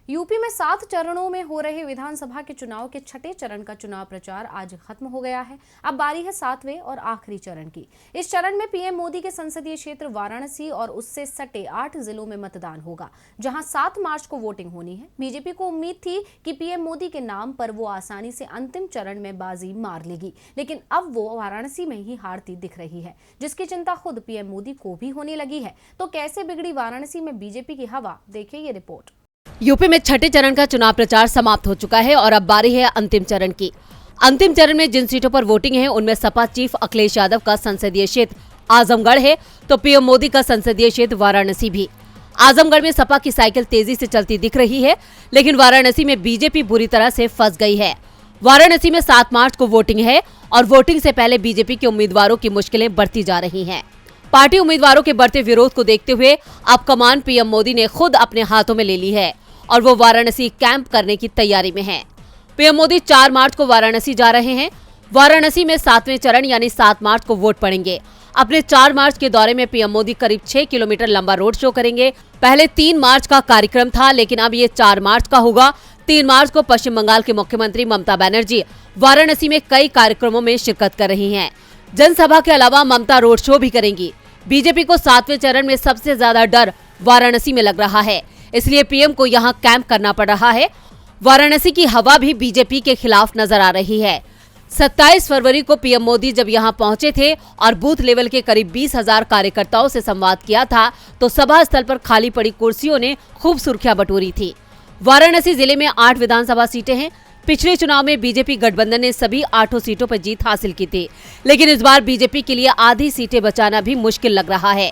UP में 7 चरणों में हो रहे विधानसभा के चुनाव के छठे चरण का चुनाव प्रचार आज खत्म हो गया है। अब बारी है 7वें और आखिरी चरण की। इस चरण में पीएम मोदी के संसदीय क्षेत्र वाराणसी और उससे सटे 8 जिलों में मतदान होगा, जहां 7 मार्च को वोटिंग होनी है। बीजेपी को उम्मीद थी कि पीएम मोदी के नाम पर वो आसानी से अंतिम चरण में बाजी मार लेगी, लेकिन अब वो वाराणसी में ही हारती दिख रही है, जिसकी चिंता खुद पीएम मोदी को भी होने लगी है। तो कैसे बिगड़ी वाराणसी में बीजेपी की हवा, देखिए ये रिपोर्ट। यूपी में छठे चरण का चुनाव प्रचार समाप्त हो चुका है और अब बारी है अंतिम चरण की। अंतिम चरण में जिन सीटों पर वोटिंग है उनमें सपा चीफ अखिलेश यादव का संसदीय क्षेत्र आजमगढ़ है, तो पीएम मोदी का संसदीय क्षेत्र वाराणसी भी। आजमगढ़ में सपा की साइकिल तेजी से चलती दिख रही है, लेकिन वाराणसी में बीजेपी बुरी तरह से फंस गई है। वाराणसी में 7 मार्च को वोटिंग है और वोटिंग से पहले बीजेपी के उम्मीदवारों की मुश्किलें बढ़ती जा रही हैं। पार्टी उम्मीदवारों के बढ़ते विरोध को देखते हुए अब कमान पीएम मोदी ने खुद अपने हाथों में ले ली है और वो वाराणसी कैंप करने की तैयारी में है। पीएम मोदी 4 मार्च को वाराणसी जा रहे हैं। वाराणसी में 7वें चरण यानी 7 मार्च को वोट पड़ेंगे। अपने 4 मार्च के दौरे में पीएम मोदी करीब 6 किलोमीटर लंबा रोड शो करेंगे। पहले 3 मार्च का कार्यक्रम था, लेकिन अब ये 4 मार्च का होगा। 3 मार्च को पश्चिम बंगाल के मुख्यमंत्री ममता बनर्जी वाराणसी में कई कार्यक्रमों में शिरकत कर रही हैं। जनसभा के अलावा ममता रोड शो भी करेंगी। बीजेपी को 7वें चरण में सबसे ज्यादा डर वाराणसी में लग रहा है, इसलिए पीएम को यहां कैंप करना पड़ रहा है। वाराणसी की हवा भी बीजेपी के खिलाफ नजर आ रही है। 27 फरवरी को पीएम मोदी जब यहां पहुंचे थे और बूथ लेवल के करीब 20,000 कार्यकर्ताओं से संवाद किया था, तो सभा स्थल पर खाली पड़ी कुर्सियों ने खूब सुर्खियां बटोरी थी। वाराणसी जिले में 8 विधानसभा सीटें हैं। पिछले चुनाव में बीजेपी गठबंधन ने सभी 8 सीटों पर जीत हासिल की थी, लेकिन इस बार बीजेपी के लिए आधी सीटें बचाना भी मुश्किल लग रहा है।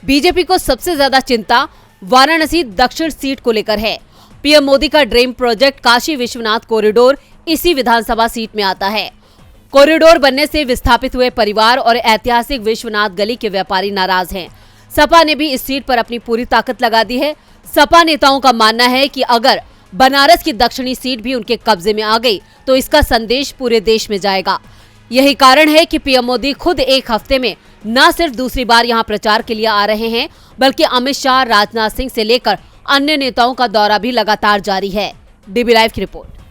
बीजेपी को सबसे ज्यादा चिंता वाराणसी दक्षिण सीट को लेकर है। पीएम मोदी का dream project Kashi Vishwanath corridor इसी विधानसभा सीट में आता है। कॉरिडोर बनने से विस्थापित हुए परिवार और ऐतिहासिक विश्वनाथ गली के व्यापारी नाराज हैं। सपा ने भी इस सीट पर अपनी पूरी ताकत लगा दी है। सपा नेताओं का मानना है कि अगर बनारस की दक्षिणी सीट भी उनके कब्जे में आ गई तो इसका संदेश पूरे देश में जाएगा। यही कारण है कि पीएम मोदी खुद एक हफ्ते में न सिर्फ दूसरी बार यहां प्रचार के लिए आ रहे हैं, बल्कि अमित शाह, राजनाथ सिंह से लेकर अन्य नेताओं का दौरा भी लगातार जारी है। डीबी लाइव की रिपोर्ट।